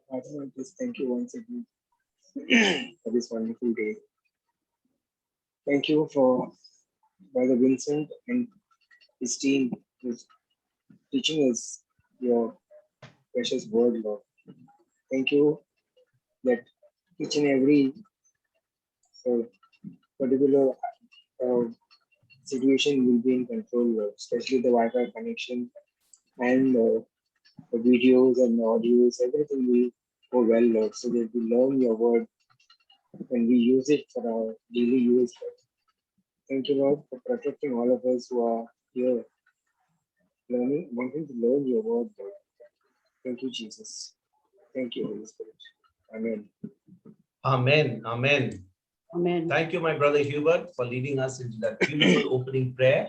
Father, I just thank you once again for this wonderful day. Thank you for Brother Vincent and his team who's teaching us your precious word, Lord. Thank you that each and every uh, particular uh, situation will be in control, Lord, especially the Wi-Fi connection and the videos and the audios, everything will go well, Lord, so that we learn your word and we use it for our daily use, Lord. Thank you, Lord, for protecting all of us who are here, learning, wanting to learn your word, Lord. Thank you, Jesus. Thank you, Holy Spirit. Amen. Amen. Amen. Amen. Thank you, my brother Hubert, for leading us into that beautiful opening prayer.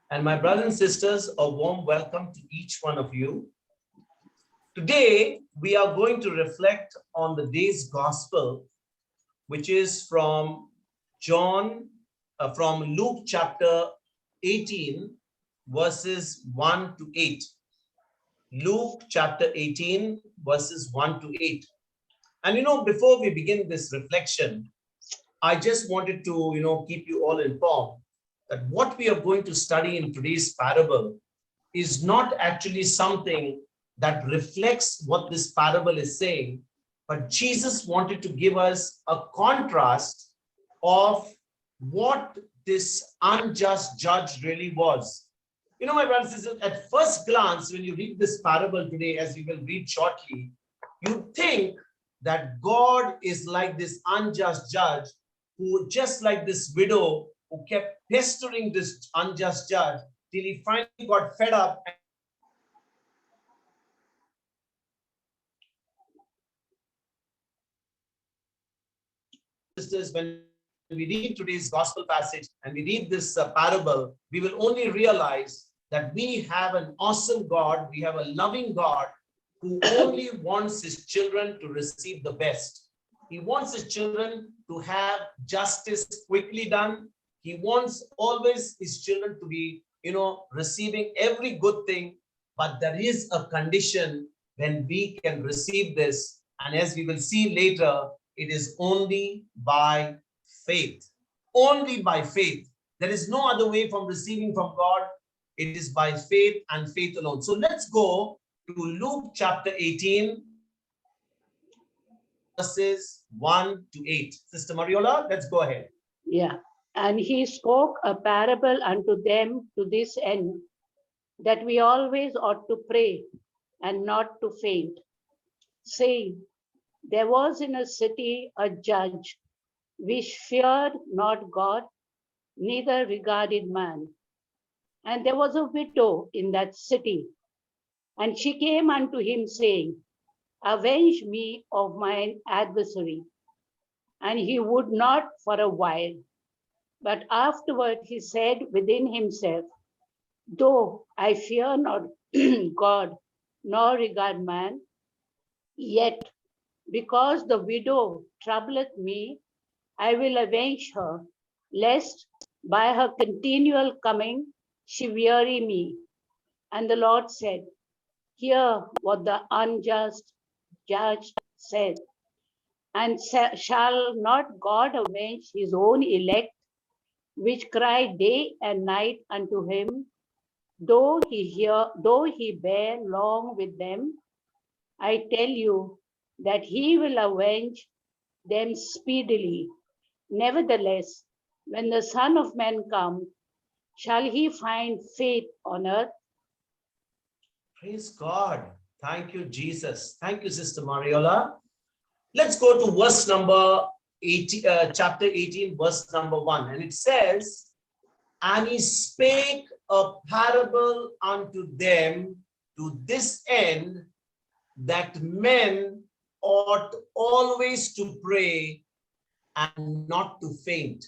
And my brothers and sisters, a warm welcome to each one of you. Today, we are going to reflect on the day's gospel, which is from from Luke chapter 18, verses 1 to 8. Luke chapter 18, verses 1 to 8. And before we begin this reflection, I just wanted to, keep you all informed that what we are going to study in today's parable is not actually something that reflects what this parable is saying, but Jesus wanted to give us a contrast of what this unjust judge really was. My brothers and sisters, at first glance, when you read this parable today, as we will read shortly, you think that God is like this unjust judge who, just like this widow who kept pestering this unjust judge till he finally got fed up. Sisters, when we read today's gospel passage and we read this parable, we will only realize that we have an awesome God, we have a loving God who only wants his children to receive the best. He wants his children to have justice quickly done. He wants always his children to be, receiving every good thing. But there is a condition when we can receive this. And as we will see later, it is only by faith. Only by faith. There is no other way from receiving from God. It is by faith and faith alone. So let's go to Luke chapter 18, verses 1 to 8. Sister Mariola, let's go ahead. Yeah. And he spoke a parable unto them to this end, that we always ought to pray and not to faint, saying, there was in a city a judge which feared not God, neither regarded man. And there was a widow in that city, and she came unto him, saying, avenge me of mine adversary. And he would not for a while. But afterward he said within himself, though I fear not God, nor regard man, yet because the widow troubleth me, I will avenge her, lest by her continual coming she weary me. And the Lord said, hear what the unjust judge said. And shall not God avenge his own elect, which cry day and night unto him, though he bear long with them? I tell you that he will avenge them speedily. Nevertheless, when the Son of Man comes, shall he find faith on earth? Praise God. Thank you, Jesus. Thank you, Sister Mariola. Let's go to verse number 18, chapter 18, verse number 1. And it says, and he spake a parable unto them to this end, that men ought always to pray and not to faint.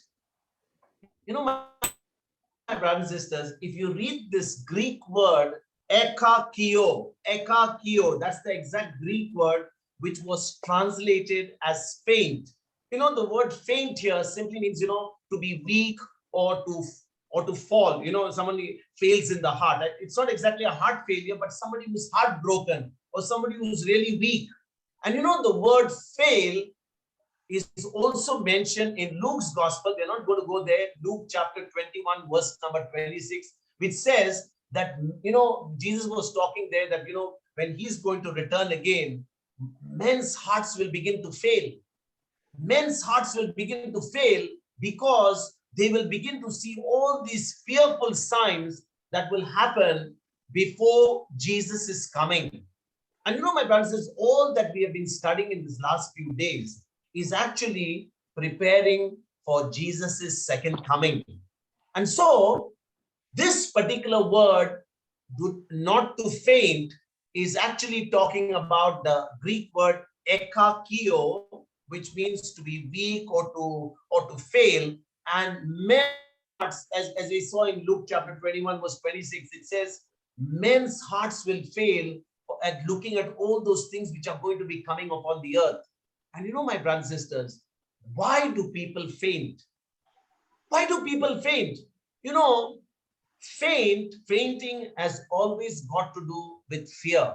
My brothers and sisters, if you read this Greek word, ekakio, that's the exact Greek word which was translated as faint. The word faint here simply means, to be weak or to fall. Somebody fails in the heart. It's not exactly a heart failure, but somebody who's heartbroken or somebody who's really weak. And the word fail is also mentioned in Luke's gospel. We're not going to go there. Luke chapter 21, verse number 26, which says that, Jesus was talking there that, when he's going to return again, men's hearts will begin to fail. Men's hearts will begin to fail because they will begin to see all these fearful signs that will happen before Jesus is coming. And my brothers, all that we have been studying in these last few days is actually preparing for Jesus's second coming. And so, this particular word, not to faint, is actually talking about the Greek word ekakio, which means to be weak or to fail. And men's hearts, as we saw in Luke chapter 21, verse 26, it says, men's hearts will fail at looking at all those things which are going to be coming upon the earth. And my brothers and sisters, why do people faint? Why do people faint? Fainting has always got to do with fear.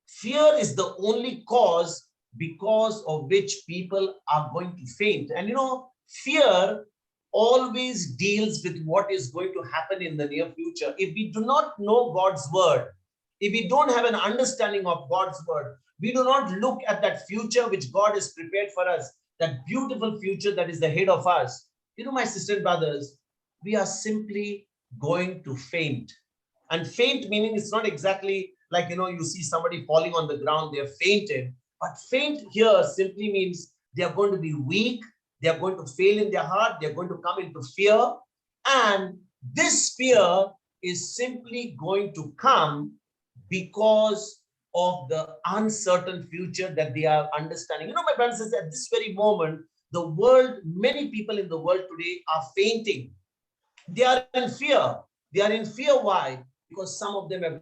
Fear is the only cause because of which people are going to faint. And fear always deals with what is going to happen in the near future. If we do not know God's word, if we don't have an understanding of God's word, we do not look at that future which God has prepared for us, that beautiful future that is ahead of us. My sisters and brothers, we are simply going to faint. And faint meaning it's not exactly like, you see somebody falling on the ground, they have fainted. But faint here simply means they are going to be weak, they are going to fail in their heart, they are going to come into fear. And this fear is simply going to come because of the uncertain future that they are understanding. My brothers and sisters, at this very moment, the world, many people in the world today are fainting. They are in fear. They are in fear. Why? Because some of them have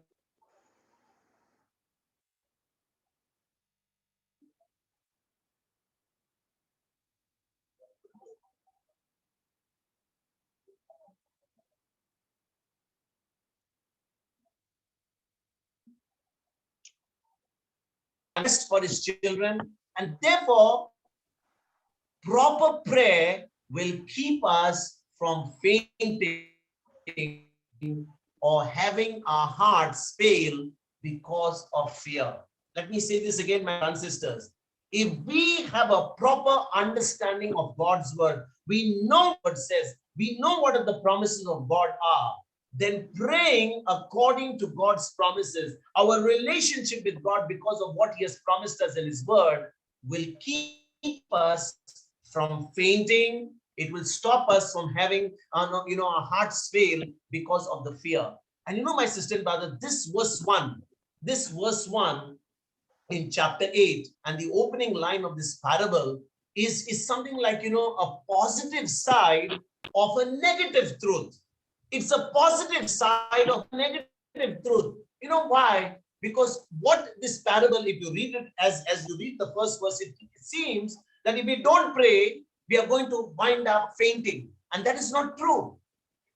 rest for his children, and therefore proper prayer will keep us from fainting or having our hearts fail because of fear. Let me say this again, my brothers and sisters. If we have a proper understanding of God's word, we know what it says, we know what the promises of God are, then praying according to God's promises, our relationship with God because of what he has promised us in his word will keep us from fainting. It will stop us from having our hearts fail because of the fear. And my sister and brother, this verse 1 in chapter 8 and the opening line of this parable is something like a positive side of a negative truth. It's a positive side of a negative truth. Why? Because what this parable, if you read it as you read the first verse, it seems that if we don't pray, we are going to wind up fainting. And that is not true.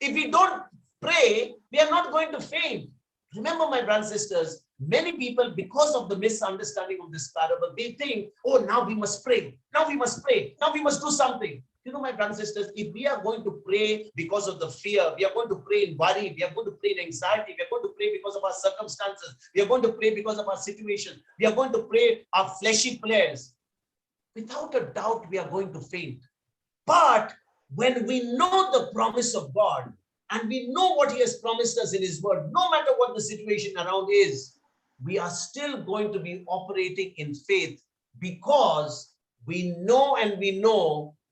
If we don't pray, we are not going to faint. Remember, my brothers and sisters, many people, because of the misunderstanding of this parable, they think, oh, now we must pray. Now we must pray. Now we must do something. My brothers and sisters, if we are going to pray because of the fear, we are going to pray in worry, we are going to pray in anxiety, we are going to pray because of our circumstances, we are going to pray because of our situation, we are going to pray our fleshy prayers, without a doubt, we are going to faint. But when we know the promise of God and we know what he has promised us in his word, no matter what the situation around is, we are still going to be operating in faith because we know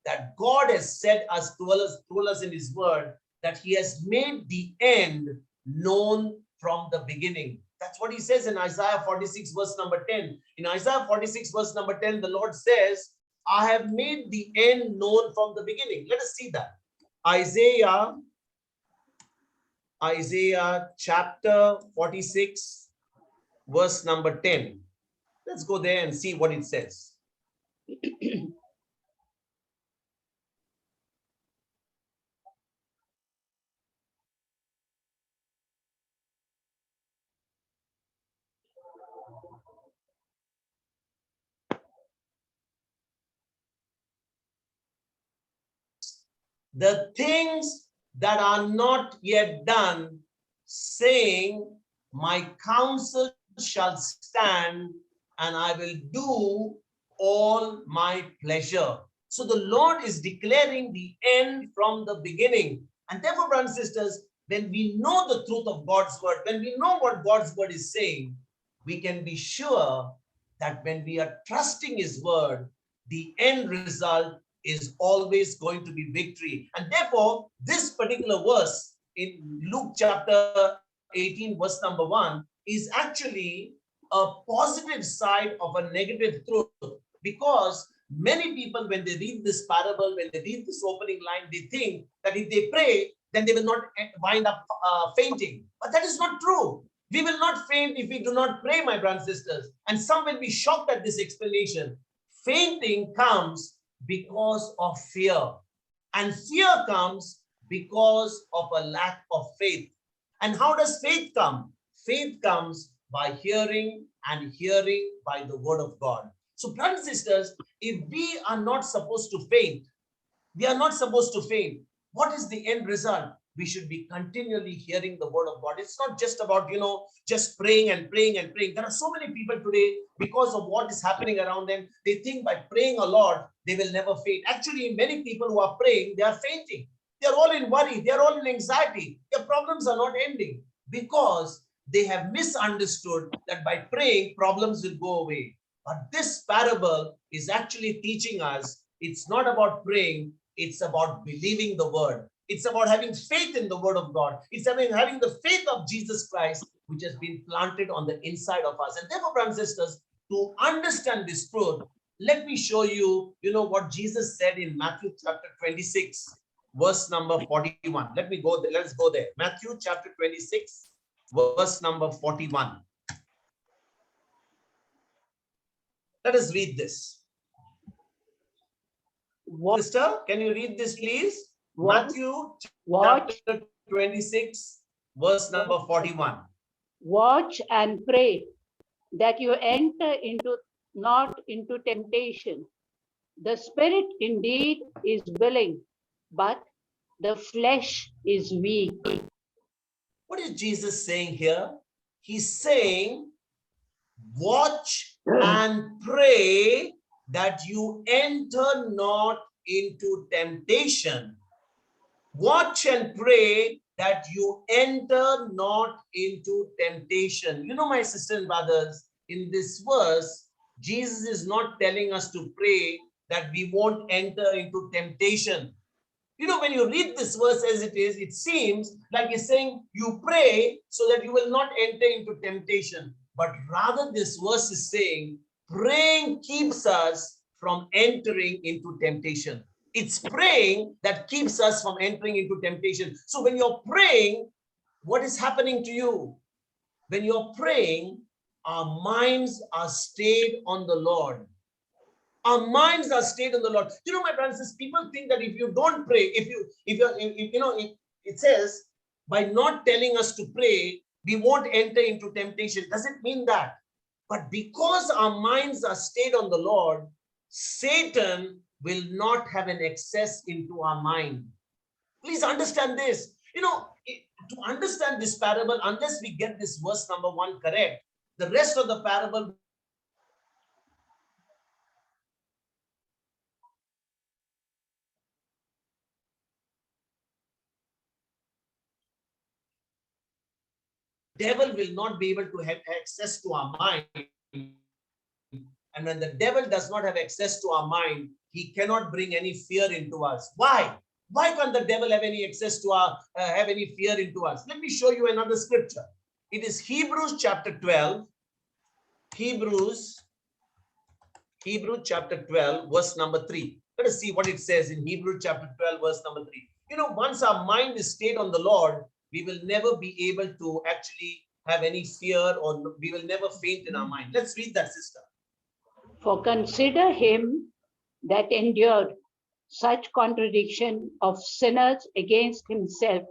that God has said told us in his word that he has made the end known from the beginning. That's what he says in Isaiah 46 verse number 10. In Isaiah 46 verse number 10, the Lord says, I have made the end known from the beginning. Let us see that. Isaiah chapter 46 verse number 10. Let's go there and see what it says. the things that are not yet done, saying, my counsel shall stand, and I will do all my pleasure. So the Lord is declaring the end from the beginning. And therefore, brothers and sisters, when we know the truth of God's word, when we know what God's word is saying, we can be sure that when we are trusting his word, the end result is always going to be victory. And therefore, this particular verse in Luke chapter 18, verse number 1, is actually a positive side of a negative truth, because many people, when they read this parable, when they read this opening line, they think that if they pray, then they will not wind up fainting. But that is not true. We will not faint if we do not pray, my brothers and sisters. And some will be shocked at this explanation. Fainting comes because of fear, and fear comes because of a lack of faith. And how does faith come? Faith comes by hearing, and hearing by the word of God. So, brothers and sisters, if we are not supposed to faint, we are not supposed to faint. What is the end result? We should be continually hearing the word of God. It's not just about, just praying and praying and praying. There are so many people today, because of what is happening around them, they think by praying a lot, they will never faint. Actually, many people who are praying, they are fainting. They're all in worry. They're all in anxiety. Their problems are not ending because they have misunderstood that by praying, problems will go away. But this parable is actually teaching us it's not about praying, it's about believing the word. It's about having faith in the word of God. It's about having the faith of Jesus Christ, which has been planted on the inside of us. And therefore, brothers and sisters, to understand this truth, let me show you, what Jesus said in Matthew chapter 26, verse number 41. Let me go there. Let's go there. Matthew chapter 26, verse number 41. Let us read this. Sister, can you read this, please? Matthew chapter 26, verse number 41. Watch and pray that you enter not into temptation. The spirit indeed is willing, but the flesh is weak. What is Jesus saying here? He's saying, watch and pray that you enter not into temptation. Watch and pray that you enter not into temptation. My sisters and brothers, in this verse, Jesus is not telling us to pray that we won't enter into temptation. When you read this verse as it is, it seems like he's saying you pray so that you will not enter into temptation. But rather, this verse is saying praying keeps us from entering into temptation. It's praying that keeps us from entering into temptation. So when you're praying, what is happening to you? When you're praying, our minds are stayed on the Lord. Our minds are stayed on the Lord. My brothers, people think that if you don't pray, it says by not telling us to pray, we won't enter into temptation. Doesn't mean that. But because our minds are stayed on the Lord, Satan will not have an access into our mind. Please understand this. To understand this parable, unless we get this verse number 1 correct, the rest of the parable devil will not be able to have access to our mind. And when the devil does not have access to our mind, he cannot bring any fear into us. Why? Why can't the devil have any access to have any fear into us? Let me show you another scripture. It is Hebrews chapter 12. Hebrews chapter 12, verse number 3. Let us see what it says in Hebrews chapter 12, verse number 3. Once our mind is stayed on the Lord, we will never be able to actually have any fear, or we will never faint in our mind. Let's read that, sister. For consider him that endured such contradiction of sinners against himself,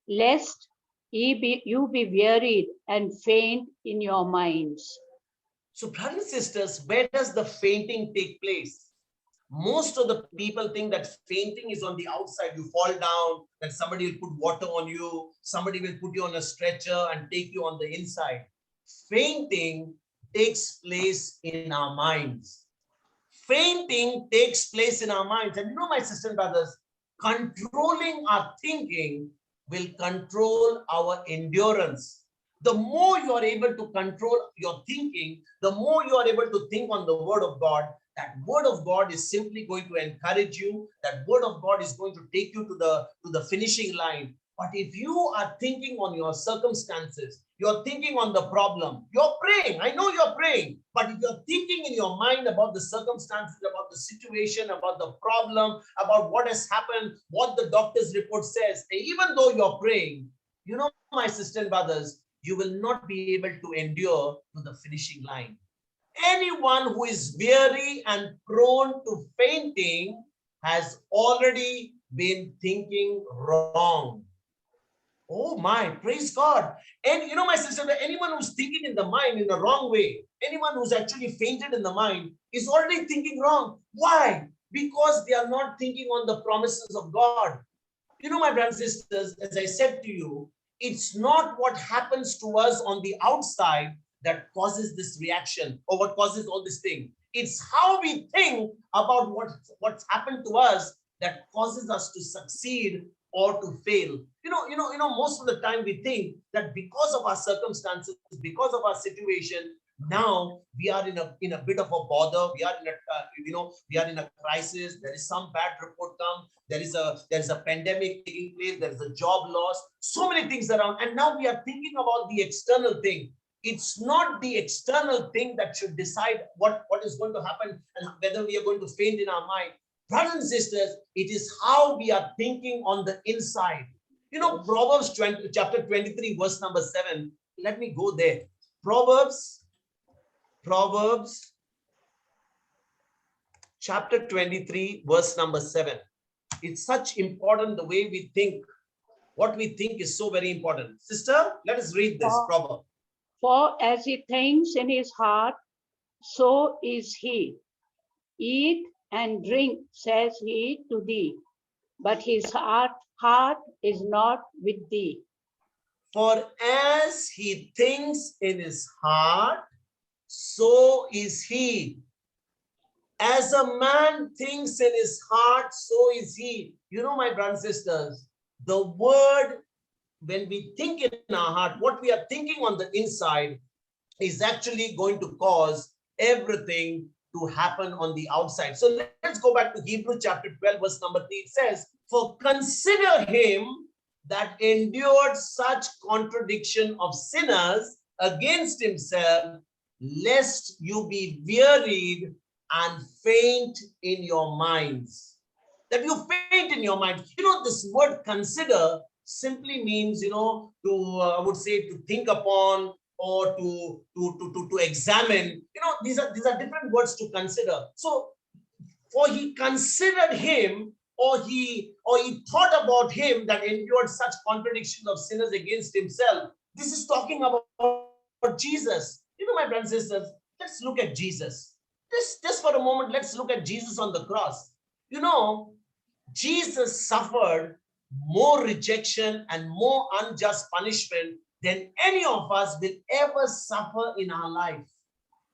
lest you be wearied and faint in your minds. So, brothers and sisters, where does the fainting take place? Most of the people think that fainting is on the outside. You fall down, that somebody will put water on you, somebody will put you on a stretcher and take you on the inside. Fainting takes place in our minds. Fainting takes place in our minds. And you know, my sisters and brothers, controlling our thinking will control our endurance. The more you are able to control your thinking, the more you are able to think on the word of God. That word of God is simply going to encourage you. That word of God is going to take you to the finishing line. But if you are thinking on your circumstances, you're thinking on the problem, you're praying. I know you're praying, but if you're thinking in your mind about the circumstances, about the situation, about the problem, about what has happened, what the doctor's report says, even though you're praying, you know, my sisters and brothers, you will not be able to endure to the finishing line. Anyone who is weary and prone to fainting has already been thinking wrong. Oh my, praise God. And you know, my sister, anyone who's thinking in the mind in the wrong way, anyone who's actually fainted in the mind is already thinking wrong. Why? Because they are not thinking on the promises of God. You know, my brothers and sisters, as I said to you, it's not what happens to us on the outside that causes this reaction or what causes all this thing. It's how we think about what's happened to us that causes us to succeed or to fail. Most of the time we think that because of our circumstances, because of our situation, now we are in a bit of a bother. We are in we are in a crisis. There is some bad report come. There is a pandemic taking place. There is a job loss. So many things around, and now we are thinking about the external thing. It's not the external thing that should decide what is going to happen and whether we are going to faint in our mind. Brothers and sisters, it is how we are thinking on the inside. You know, Proverbs chapter 23, verse number 7. Let me go there. Proverbs chapter 23, verse number 7. It's such important the way we think. What we think is so very important. Sister, let us read this proverb. For as he thinks in his heart, so is he. Eat and drink, says he to thee, but his heart is not with thee. For as he thinks in his heart, so is he. As a man thinks in his heart, so is he. You know, my brothers and sisters, the word, when we think in our heart, what we are thinking on the inside is actually going to cause everything to happen on the outside. So let's go back to Hebrews chapter 12, verse number 3. It says, for consider him that endured such contradiction of sinners against himself, lest you be wearied and faint in your minds. That you faint in your mind. You know, this word consider simply means, I would say to think upon or to examine. These are different words to consider. So, for he considered him, or he thought about him that endured such contradictions of sinners against himself. This is talking about Jesus. You know, my brothers and sisters, let's look at Jesus. Just for a moment, let's look at Jesus on the cross. You know, Jesus suffered more rejection and more unjust punishment than any of us will ever suffer in our life.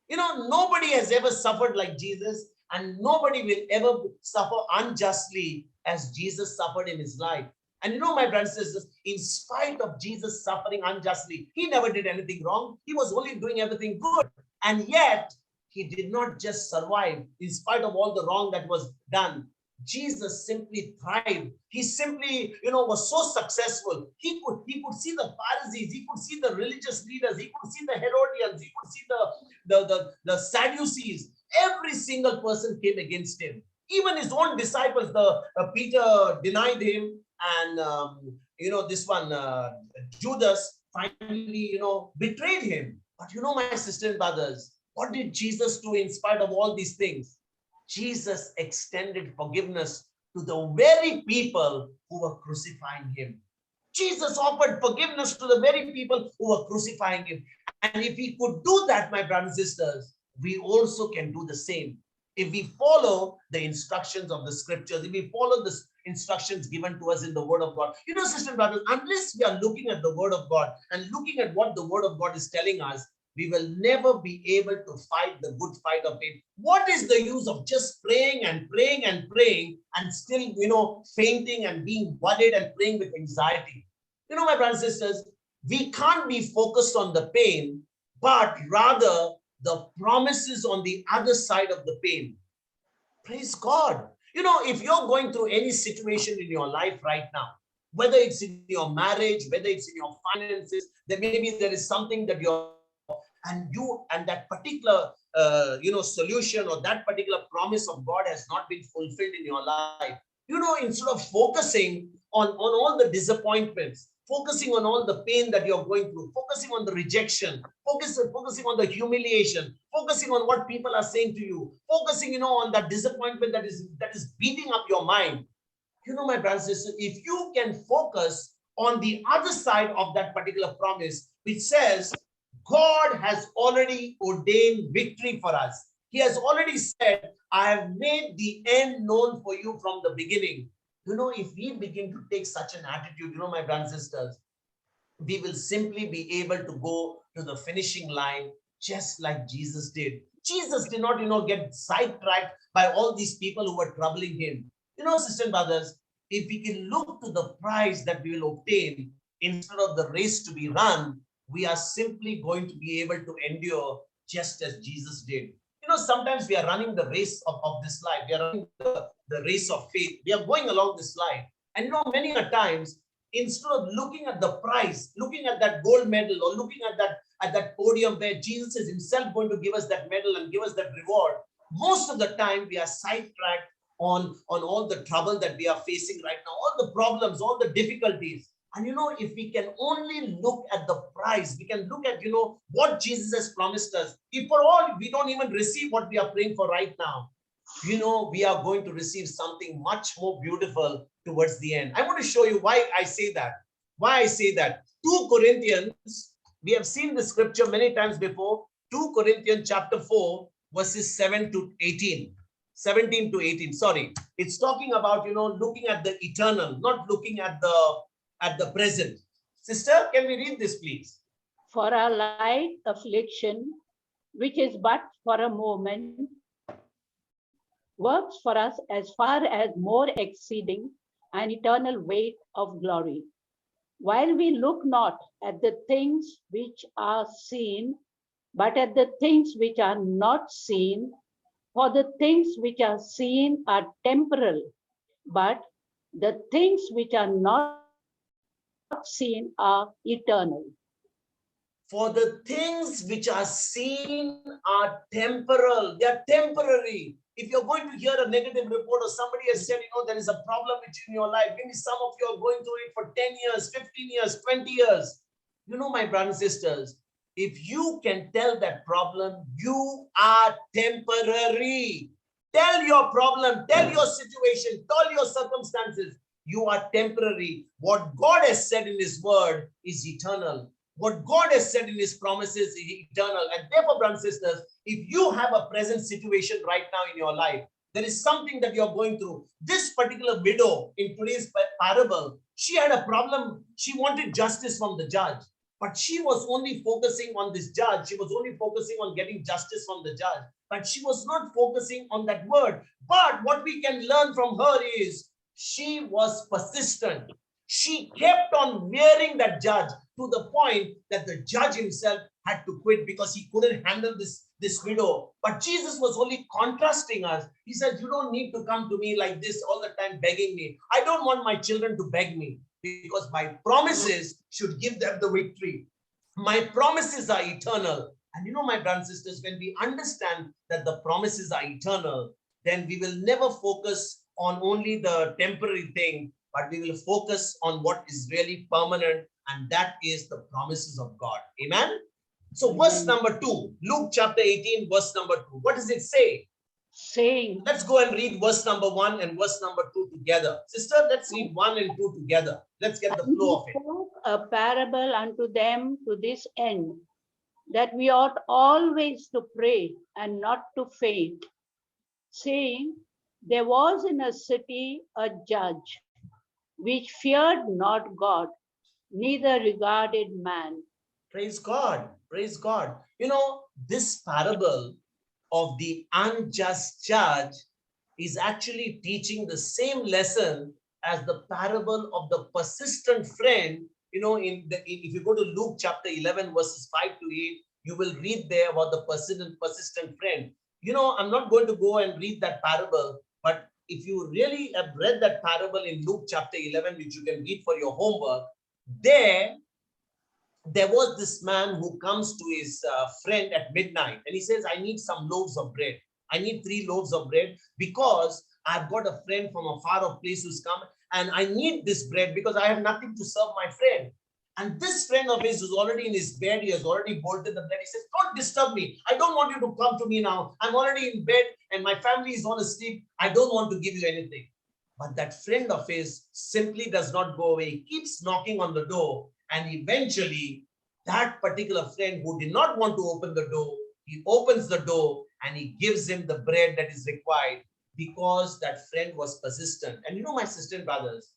You know, nobody has ever suffered like Jesus, and nobody will ever suffer unjustly as Jesus suffered in his life. And you know, my brothers and sisters, in spite of Jesus suffering unjustly, he never did anything wrong. He was only doing everything good. And yet, he did not just survive in spite of all the wrong that was done. Jesus simply thrived. He simply, was so successful. He could see the Pharisees, he could see the religious leaders, he could see the Herodians, he could see the Sadducees. Every single person came against him. Even his own disciples, Peter denied him, and this one Judas finally betrayed him. But my sisters and brothers, what did Jesus do in spite of all these things? Jesus extended forgiveness to the very people who were crucifying him. Jesus offered forgiveness to the very people who were crucifying him. And if he could do that, my brothers and sisters, we also can do the same. If we follow the instructions of the scriptures, if we follow the instructions given to us in the word of God, sister and brothers, unless we are looking at the word of God and looking at what the word of God is telling us, we will never be able to fight the good fight of faith. What is the use of just praying and praying and praying and still, fainting and being worried and praying with anxiety? My brothers and sisters, we can't be focused on the pain, but rather the promises on the other side of the pain. Praise God. If you're going through any situation in your life right now, whether it's in your marriage, whether it's in your finances, then maybe there is something that and that particular solution or that particular promise of God has not been fulfilled in your life. Instead of focusing on all the disappointments, focusing on all the pain that you're going through, focusing on the rejection, focusing on the humiliation, focusing on what people are saying to you, focusing, on that disappointment that is beating up your mind. My brothers and sisters, if you can focus on the other side of that particular promise, which says God has already ordained victory for us. He has already said, I have made the end known for you from the beginning. If we begin to take such an attitude, my brothers and sisters, we will simply be able to go to the finishing line just like Jesus did. Jesus did not, get sidetracked by all these people who were troubling him. Sisters and brothers, if we can look to the prize that we will obtain instead of the race to be run, we are simply going to be able to endure just as Jesus did. Sometimes we are running the race of this life. We are running the race of faith. We are going along this life. And many a times, instead of looking at the prize, looking at that gold medal, or looking at that podium where Jesus is himself going to give us that medal and give us that reward, most of the time we are sidetracked on all the trouble that we are facing right now, all the problems, all the difficulties. And if we can only look at the prize, we can look at what Jesus has promised us. If for all we don't even receive what we are praying for right now, we are going to receive something much more beautiful towards the end. I want to show you why I say that. 2 Corinthians, we have seen the scripture many times before. 2 Corinthians chapter 4, verses 17 to 18. Sorry. It's talking about, looking at the eternal, not looking at the present. Sister, can we read this, please? For our light affliction, which is but for a moment, works for us as far as more exceeding an eternal weight of glory. While we look not at the things which are seen, but at the things which are not seen, for the things which are seen are temporal, but the things which are not seen are eternal. For the things which are seen are temporal. They are temporary. If you're going to hear a negative report or somebody has said, there is a problem in your life, maybe some of you are going through it for 10 years, 15 years, 20 years. My brothers and sisters, if you can tell that problem, you are temporary. Tell your problem, tell your situation, tell your circumstances. You are temporary. What God has said in his word is eternal. What God has said in his promises is eternal. And therefore, brothers and sisters, if you have a present situation right now in your life, there is something that you're going through. This particular widow in today's parable, she had a problem. She wanted justice from the judge, but she was only focusing on this judge. She was only focusing on getting justice from the judge, but she was not focusing on that word. But what we can learn from her is she was persistent. She kept on wearing that judge to the point that the judge himself had to quit because he couldn't handle this widow. But Jesus was only contrasting us. He said, you don't need to come to me like this all the time begging me. I don't want my children to beg me because my promises should give them the victory. My promises are eternal. And my brothers and sisters, when we understand that the promises are eternal, then we will never focus on only the temporary thing, but we will focus on what is really permanent, and that is the promises of God. Amen. So verse number 2, Luke chapter 18, verse number 2. What does it say? Saying, let's go and read verse number 1 and verse number 2 together. Sister, let's read 1 and 2 together. Let's get the flow of it. A parable unto them to this end, that we ought always to pray and not to faint, saying, there was in a city a judge which feared not God, neither regarded man. Praise God. Praise God. You know, this parable of the unjust judge is actually teaching the same lesson as the parable of the persistent friend. You know, if you go to Luke chapter 11, verses 5 to 8, you will read there about the persistent friend. You know, I'm not going to go and read that parable, but if you really have read that parable in Luke chapter 11, which you can read for your homework, there was this man who comes to his friend at midnight and he says, I need some loaves of bread. I need 3 loaves of bread because I've got a friend from a far off place who's come and I need this bread because I have nothing to serve my friend. And this friend of his is already in his bed. He has already bolted the bed. He says, don't disturb me. I don't want you to come to me now. I'm already in bed and my family is on asleep. I don't want to give you anything. But that friend of his simply does not go away. He keeps knocking on the door. And eventually, that particular friend who did not want to open the door, he opens the door and he gives him the bread that is required because that friend was persistent. And you know, my sister and brothers,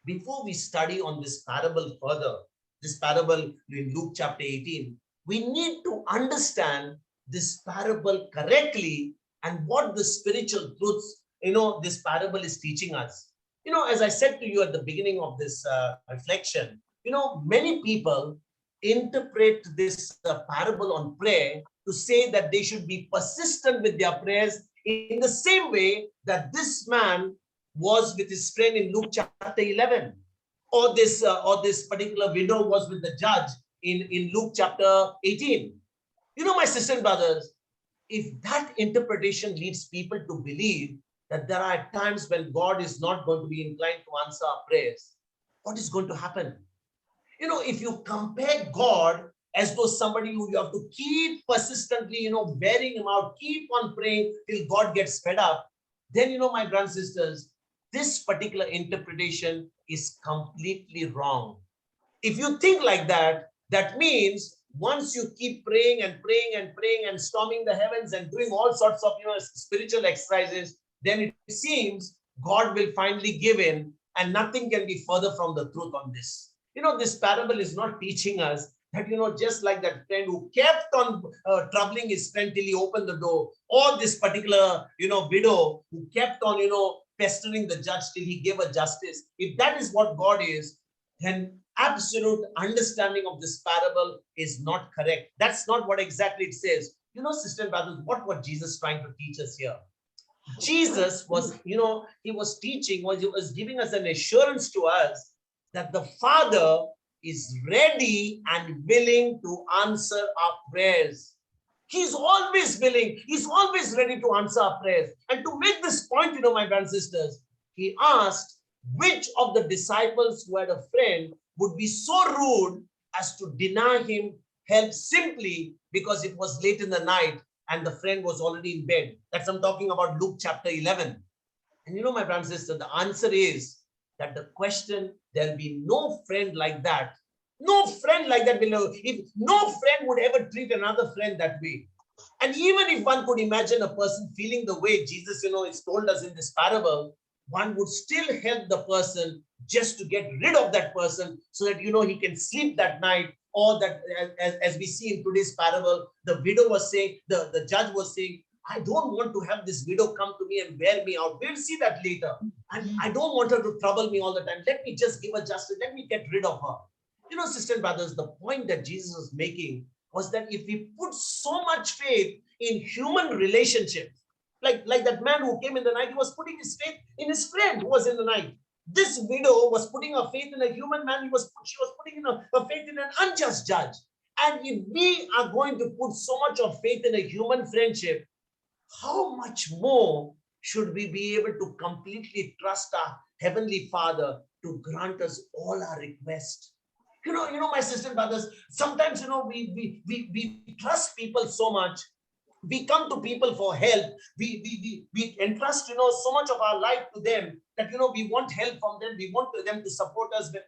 before we study on this parable further, this parable in Luke chapter 18, we need to understand this parable correctly and what the spiritual truths, you know, this parable is teaching us. You know, as I said to you at the beginning of this reflection, you know, many people interpret this parable on prayer to say that they should be persistent with their prayers in the same way that this man was with his friend in Luke chapter 11, or this particular widow was with the judge in Luke chapter 18. You know, my sisters and brothers, if that interpretation leads people to believe that there are times when God is not going to be inclined to answer our prayers, what is going to happen? You know, if you compare God as though somebody who you have to keep persistently, you know, wearing him out, keep on praying till God gets fed up, then, you know, my brothers and sisters, this particular interpretation is completely wrong. If you think like that, that means once you keep praying and praying and praying and storming the heavens and doing all sorts of, you know, spiritual exercises, then it seems God will finally give in and nothing can be further from the truth on this. You know, this parable is not teaching us that, you know, just like that friend who kept on troubling his friend till he opened the door, or this particular, you know, widow who kept on, you know, pestering the judge till he gave a justice. If that is what God is, then absolute understanding of this parable is not correct. That's not what exactly it says. You know, sister and brothers, what Jesus trying to teach us here? Jesus was, you know, he was teaching, he was giving us an assurance to us that the Father is ready and willing to answer our prayers. He's always willing. He's always ready to answer our prayers. And to make this point, you know, my brothers and sisters, he asked which of the disciples who had a friend would be so rude as to deny him help simply because it was late in the night and the friend was already in bed. That's I'm talking about Luke chapter 11. And you know, my brothers and sisters, the answer is that the question, there'll be no friend like that. No friend like that will know. If no friend would ever treat another friend that way. And even if one could imagine a person feeling the way Jesus, you know, is told us in this parable, one would still help the person just to get rid of that person so that, you know, he can sleep that night. Or that, as we see in today's parable, the widow was saying, the judge was saying, I don't want to have this widow come to me and wear me out. We'll see that later. And I don't want her to trouble me all the time. Let me just give her justice. Let me get rid of her. You know, sisters and brothers, the point that Jesus was making was that if we put so much faith in human relationships, like that man who came in the night, he was putting his faith in his friend who was in the night. This widow was putting her faith in a human man. She was putting in her faith in an unjust judge. And if we are going to put so much of faith in a human friendship, how much more should we be able to completely trust our Heavenly Father to grant us all our requests? You know, my sisters and brothers, sometimes, you know, we trust people so much. We come to people for help. We entrust, you know, so much of our life to them that, you know, we want help from them. We want them to support us when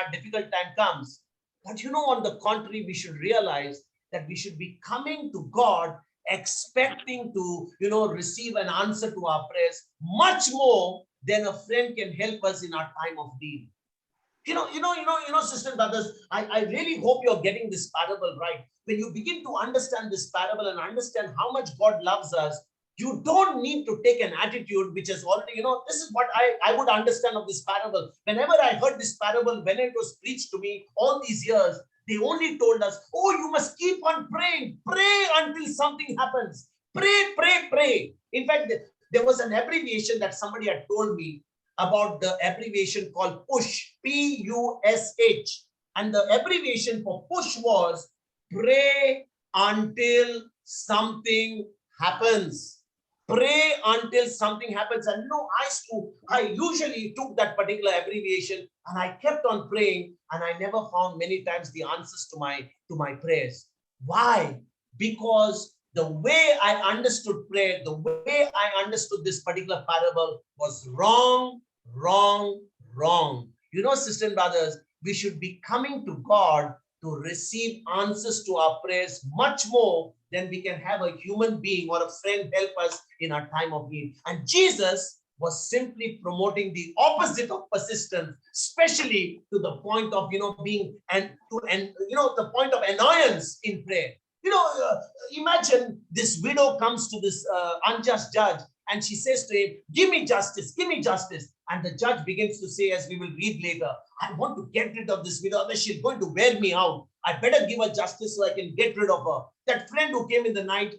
our difficult time comes. But, you know, on the contrary, we should realize that we should be coming to God expecting to, receive an answer to our prayers much more than a friend can help us in our time of need. Sister and brothers, I really hope you're getting this parable right. When you begin to understand this parable and understand how much God loves us, you don't need to take an attitude which is already, this is what I would understand of this parable. Whenever I heard this parable, when it was preached to me all these years, they only told us, oh, you must keep on praying. Pray until something happens. Pray, pray, pray. In fact, there was an abbreviation that somebody had told me about the abbreviation called PUSH, P-U-S-H. And the abbreviation for PUSH was pray until something happens. Pray until something happens. And I usually took that particular abbreviation and I kept on praying, and I never found many times the answers to my prayers. Why? Because the way I understood prayer, the way I understood this particular parable was wrong. Sisters and brothers, we should be coming to God to receive answers to our prayers much more than we can have a human being or a friend help us in our time of need. And Jesus was simply promoting the opposite of persistence, especially to the point of being the point of annoyance in prayer. Imagine this widow comes to this unjust judge and she says to him, give me justice, give me justice. And the judge begins to say, as we will read later, I want to get rid of this widow, otherwise she's going to wear me out. I better give her justice so I can get rid of her. That friend who came in the night,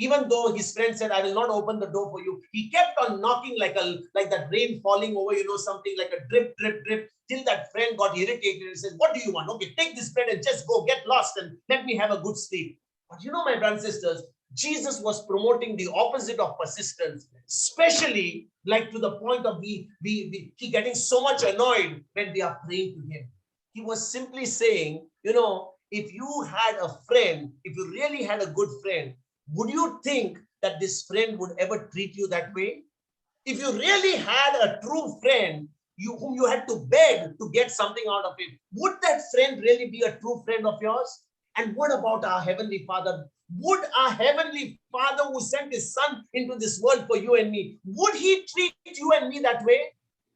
even though his friend said, I will not open the door for you, he kept on knocking like that rain falling over, something like a drip, drip, drip, till that friend got irritated and said, what do you want? Okay, take this bread and just go, get lost and let me have a good sleep. But my brothers and sisters, Jesus was promoting the opposite of persistence, especially like to the point of he getting so much annoyed when we are praying to him. He was simply saying, if you had a friend, if you really had a good friend, would you think that this friend would ever treat you that way? If you really had a true friend, whom you had to beg to get something out of him, would that friend really be a true friend of yours? And what about our Heavenly Father? Would our Heavenly Father, who sent his Son into this world for you and me, would he treat you and me that way?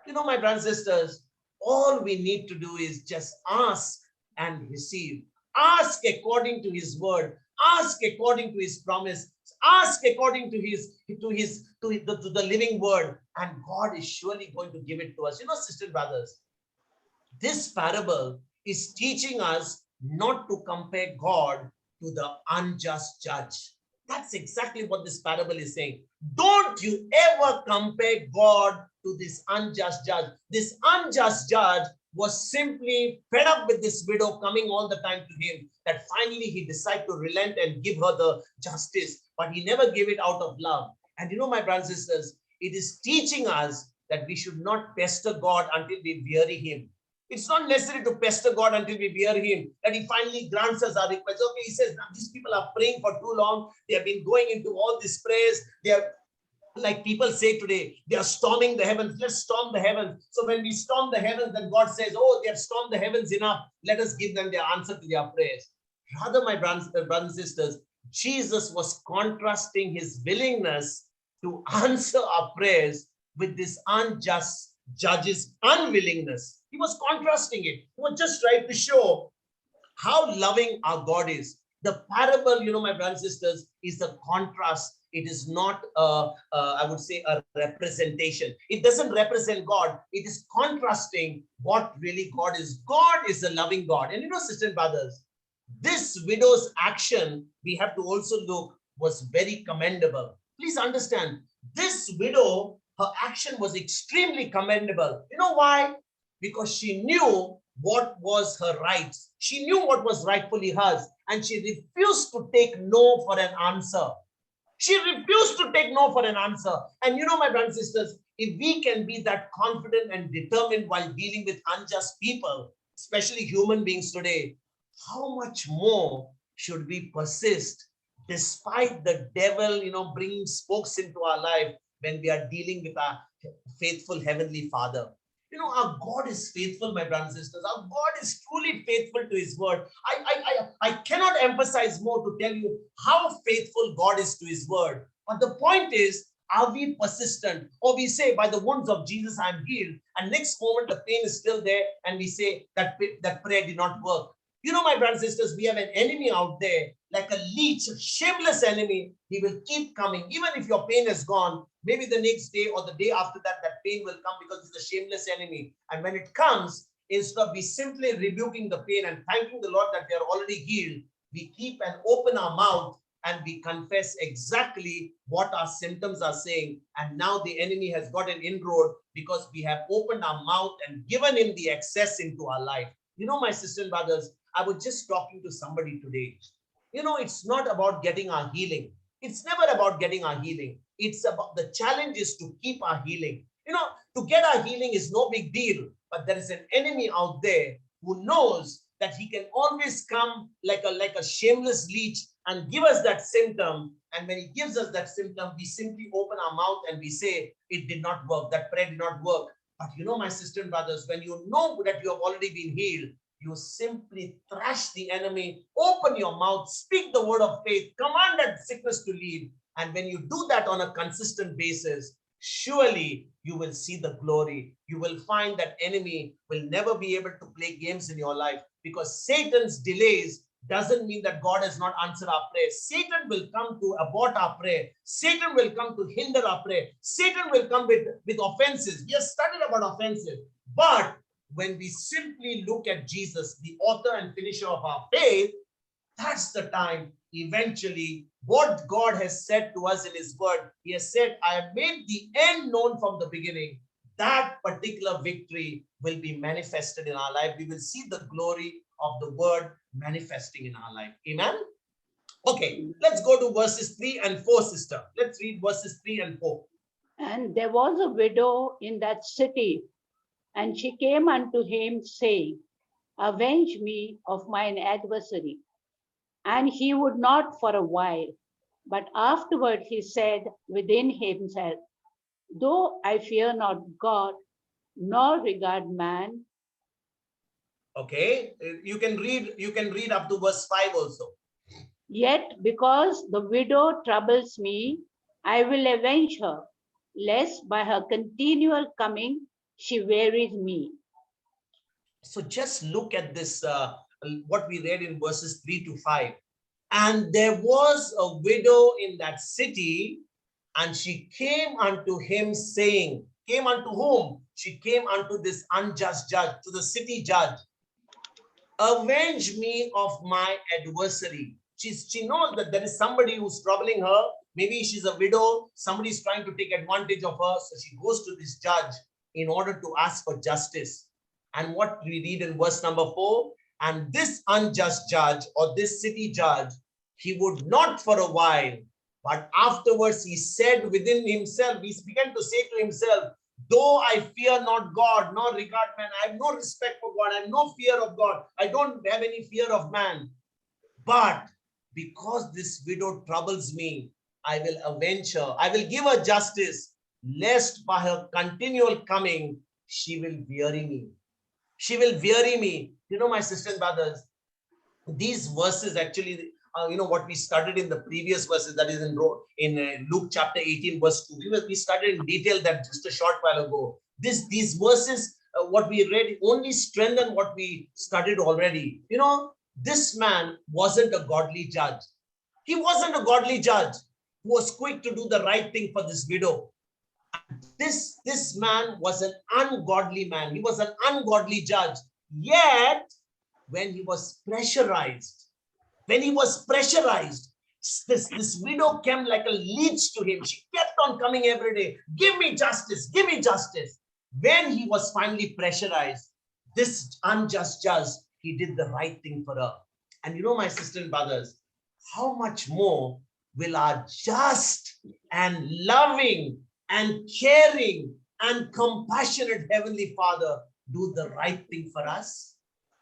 My brothers and sisters, all we need to do is just ask and receive. Ask according to his word. Ask according to his promise. Ask according to the living word, and God is surely going to give it to us. Sisters and brothers, this parable is teaching us not to compare God to the unjust judge. That's exactly what this parable is saying. Don't you ever compare God to this unjust judge. This unjust judge was simply fed up with this widow coming all the time to him, that finally he decided to relent and give her the justice, but he never gave it out of love. And my brothers and sisters, it is teaching us that we should not pester God until we weary him. It's not necessary to pester God until we weary him, that he finally grants us our request. Okay, he says, these people are praying for too long. They have been going into all these prayers. They are, like people say today, they are storming the heavens. Let's storm the heavens. So when we storm the heavens, then God says, oh, they have stormed the heavens enough. Let us give them their answer to their prayers. Rather, my brothers and sisters, Jesus was contrasting his willingness to answer our prayers with this unjust judge's unwillingness. He was contrasting it. He was just trying to show how loving our God is. The parable, my brothers and sisters, is the contrast. It is not, I would say, a representation. It doesn't represent God. It is contrasting what really God is. God is a loving God. And sisters and brothers, this widow's action, we have to also look, was very commendable. Please understand, this widow, her action was extremely commendable. You know why? Because she knew what was her rights. She knew what was rightfully hers, and she refused to take no for an answer. She refused to take no for an answer. And my brothers and sisters, if we can be that confident and determined while dealing with unjust people, especially human beings today, how much more should we persist despite the devil, bringing spokes into our life when we are dealing with our faithful Heavenly Father? Our God is faithful, my brothers and sisters. Our God is truly faithful to his word. I cannot emphasize more to tell you how faithful God is to his word. But the point is, are we persistent? Or we say, by the wounds of Jesus, I am healed. And next moment, the pain is still there. And we say that prayer did not work. My brothers and sisters, we have an enemy out there, like a leech, a shameless enemy. He will keep coming. Even if your pain is gone, maybe the next day or the day after that, that pain will come because it's a shameless enemy. And when it comes, instead of we simply rebuking the pain and thanking the Lord that they are already healed, we keep and open our mouth and we confess exactly what our symptoms are saying. And now the enemy has got an inroad because we have opened our mouth and given him the access into our life. My sisters and brothers, I was just talking to somebody today. It's not about getting our healing. It's never about getting our healing. It's about the challenge is to keep our healing. To get our healing is no big deal, but there is an enemy out there who knows that he can always come like a shameless leech and give us that symptom. And when he gives us that symptom, we simply open our mouth and we say, it did not work. That prayer did not work. But my sisters and brothers, when you know that you have already been healed, you simply thrash the enemy, open your mouth, speak the word of faith, command that sickness to leave. And when you do that on a consistent basis, surely you will see the glory. You will find that enemy will never be able to play games in your life, because Satan's delays doesn't mean that God has not answered our prayer. Satan will come to abort our prayer. Satan will come to hinder our prayer. Satan will come with offenses. We have studied about offenses. But when we simply look at Jesus, the author and finisher of our faith, that's the time eventually what God has said to us in his word. He has said, I have made the end known from the beginning. That particular victory will be manifested in our life. We will see the glory of the word manifesting in our life. Amen. Okay, let's go to verses 3 and 4, sister. Let's read verses 3 and 4. And there was a widow in that city, and she came unto him, saying, Avenge me of mine adversary. And he would not for a while. But afterward he said within himself, Though I fear not God, nor regard man. Okay, you can read up to verse 5 also. Yet because the widow troubles me, I will avenge her, lest by her continual coming she wearies me. So just look at this, what we read in verses 3 to 5. And there was a widow in that city, and she came unto him saying, came unto whom? She came unto this unjust judge, to the city judge. Avenge me of my adversary. She knows that there is somebody who's troubling her. Maybe she's a widow. Somebody is trying to take advantage of her. So she goes to this judge in order to ask for justice. And what we read in verse number 4, and this unjust judge or this city judge, he would not for a while, but afterwards he said within himself, he began to say to himself, though I fear not God, nor regard man, I have no respect for God, I have no fear of God, I don't have any fear of man. But because this widow troubles me, I will avenge her. I will give her justice, lest by her continual coming, she will weary me. She will weary me. My sisters and brothers, these verses actually, what we studied in the previous verses, that is in Luke chapter 18, verse 2. We studied in detail that just a short while ago. These verses, what we read, only strengthen what we studied already. This man wasn't a godly judge. He wasn't a godly judge who was quick to do the right thing for this widow. This man was an ungodly man. He was an ungodly judge. Yet, when he was pressurized, this widow came like a leech to him. She kept on coming every day. Give me justice. Give me justice. When he was finally pressurized, this unjust judge, he did the right thing for her. And my sisters and brothers, how much more will our just and loving and caring and compassionate Heavenly Father do the right thing for us?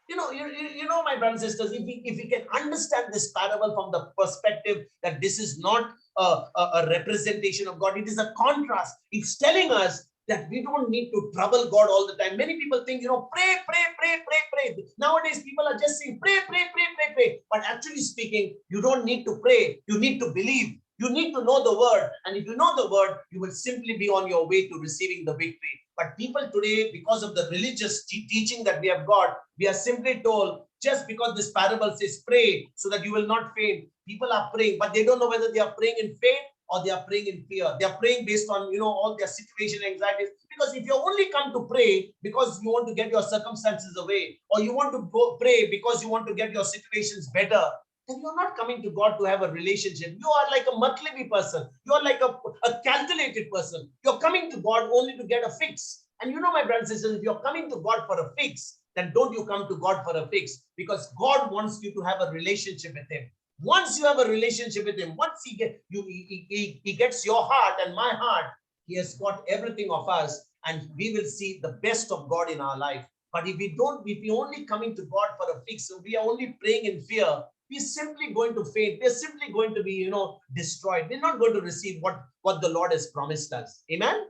My brothers and sisters, if we can understand this parable from the perspective that this is not a representation of God, it is a contrast. It's telling us that we don't need to trouble God all the time. Many people think, pray, pray, pray, pray, pray. Nowadays, people are just saying, pray, pray, pray, pray, pray. But actually speaking, you don't need to pray. You need to believe. You need to know the word. And if you know the word, you will simply be on your way to receiving the victory. But people today, because of the religious teaching that we have got, we are simply told, just because this parable says pray so that you will not faint. People are praying, but they don't know whether they are praying in faith or they are praying in fear. They are praying based on, all their situation anxieties. Because if you only come to pray because you want to get your circumstances away, or you want to go pray because you want to get your situations better, then you're not coming to God to have a relationship. You are like a Matlabi person. You are like a calculated person. You're coming to God only to get a fix. And my brothers and sisters, if you're coming to God for a fix, then don't you come to God for a fix, because God wants you to have a relationship with him. Once you have a relationship with him, once he gets your heart and my heart, he has got everything of us, and we will see the best of God in our life. But if we only coming to God for a fix, we are only praying in fear, we're simply going to faint. We're simply going to be, destroyed. We're not going to receive what the Lord has promised us. Amen.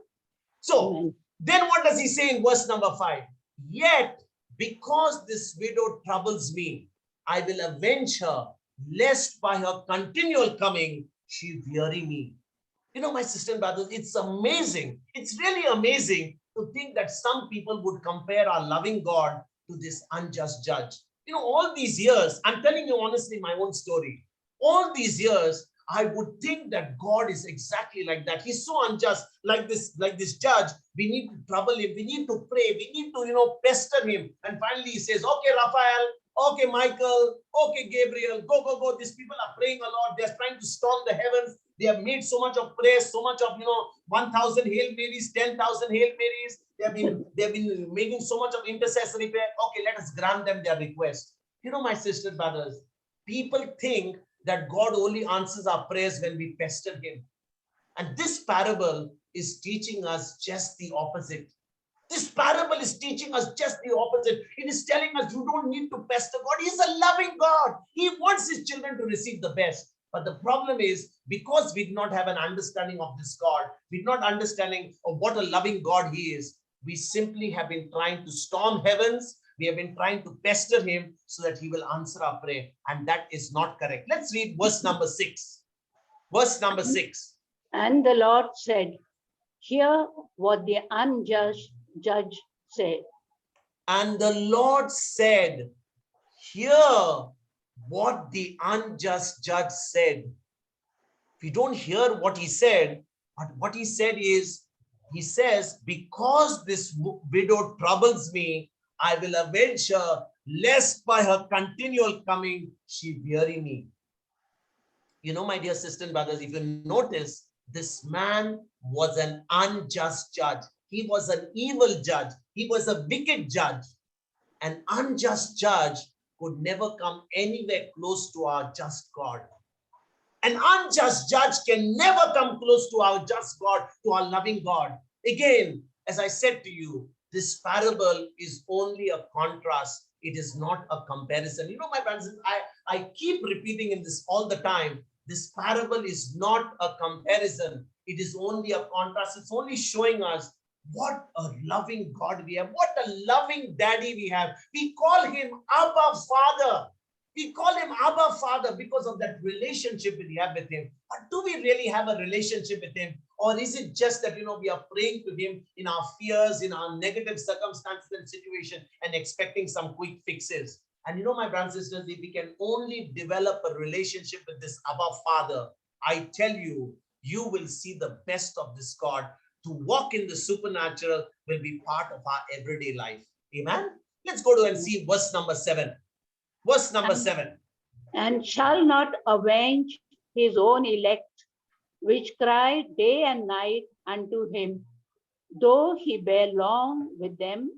So Amen. then what does he say in verse number 5? Yet, because this widow troubles me, I will avenge her, lest by her continual coming, she weary me. My sister and brothers, it's amazing. It's really amazing to think that some people would compare our loving God to this unjust judge. All these years, I'm telling you honestly my own story. All these years, I would think that God is exactly like that. He's so unjust, like this judge. We need to trouble him. We need to pray. We need to, pester him. And finally he says, okay, Raphael, okay, Michael, okay, Gabriel, go. These people are praying a lot. They're trying to storm the heavens. They have made so much of prayer, so much of, 1,000 Hail Marys, 10,000 Hail Marys. They have been making so much of intercessory prayer. Okay, let us grant them their request. My sisters, brothers, people think that God only answers our prayers when we pester him. And this parable is teaching us just the opposite. This parable is teaching us just the opposite. It is telling us you don't need to pester God. He's a loving God. He wants his children to receive the best. But the problem is, because we do not have an understanding of this God, we do not understanding of what a loving God he is, we simply have been trying to storm heavens. We have been trying to pester him so that he will answer our prayer. And that is not correct. Let's read verse number 6. Verse number 6. And the Lord said, hear what the unjust judge said. And the Lord said, hear what the unjust judge said. We don't hear what he said, but what he said is, he says, because this widow troubles me, I will avenge her, lest by her continual coming, she weary me. My dear sisters and brothers, if you notice, this man was an unjust judge. He was an evil judge. He was a wicked judge. An unjust judge could never come anywhere close to our just God. An unjust judge can never come close to our just God, to our loving God. Again, as I said to you, this parable is only a contrast. It is not a comparison. My brothers, I keep repeating in this all the time. This parable is not a comparison. It is only a contrast. It's only showing us what a loving God we have. What a loving daddy we have. We call him Abba Father. We call him Abba Father because of that relationship we have with him. But do we really have a relationship with him? Or is it just that, we are praying to him in our fears, in our negative circumstances and situation, and expecting some quick fixes? And my brothers and sisters, if we can only develop a relationship with this Abba Father, I tell you, you will see the best of this God. To walk in the supernatural will be part of our everyday life. Amen. Let's go to and see verse number 7. Verse number 7. And shall not avenge his own elect, which cry day and night unto him, though he bear long with them.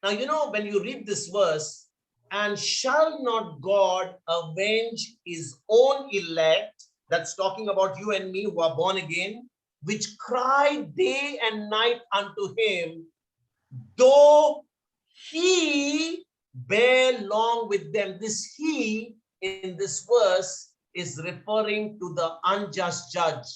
Now, when you read this verse, and shall not God avenge his own elect, that's talking about you and me who are born again, which cry day and night unto him, though he bear long with them. This he in this verse is referring to the unjust judge.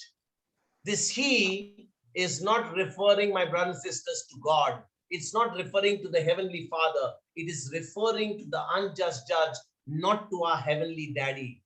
This he is not referring, my brothers and sisters, to God. It's not referring to the Heavenly Father. It is referring to the unjust judge, not to our Heavenly Daddy.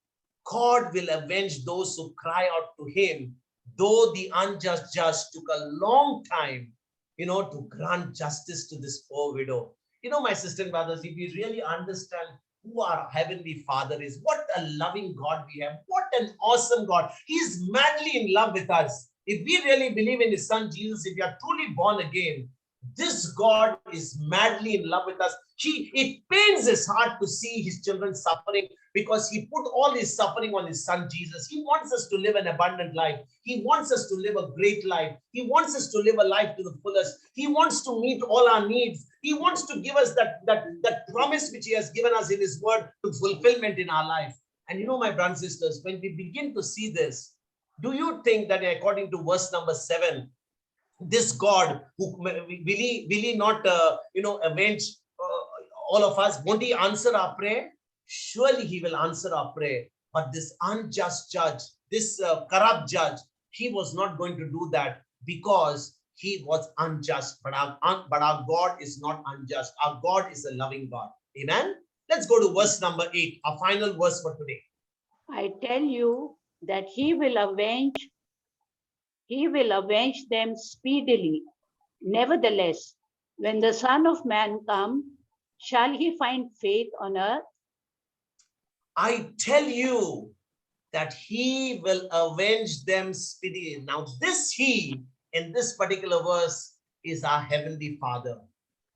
God will avenge those who cry out to Him, though the unjust judge took a long time, to grant justice to this poor widow. My sisters and brothers, if we really understand who our Heavenly Father is, what a loving God we have, what an awesome God. He is madly in love with us. If we really believe in His Son Jesus, if we are truly born again, this God is madly in love with us. It pains His heart to see His children suffering, because He put all His suffering on His Son Jesus. He wants us to live an abundant life. He wants us to live a great life. He wants us to live a life to the fullest. He wants to meet all our needs. He wants to give us that promise which He has given us in His word to fulfillment in our life. And my brothers and sisters, when we begin to see this, do you think that according to verse number 7, this God who will he not avenge all of us? Won't He answer our prayer? Surely He will answer our prayer. But this unjust judge, this corrupt judge, he was not going to do that, because he was unjust. But our God is not unjust. Our God is a loving God. Amen. Let's go to verse number 8, our final verse for today. I tell you that He will avenge them speedily. Nevertheless, when the Son of Man comes, shall He find faith on earth? I tell you that He will avenge them speedily. Now, this He in this particular verse is our Heavenly Father,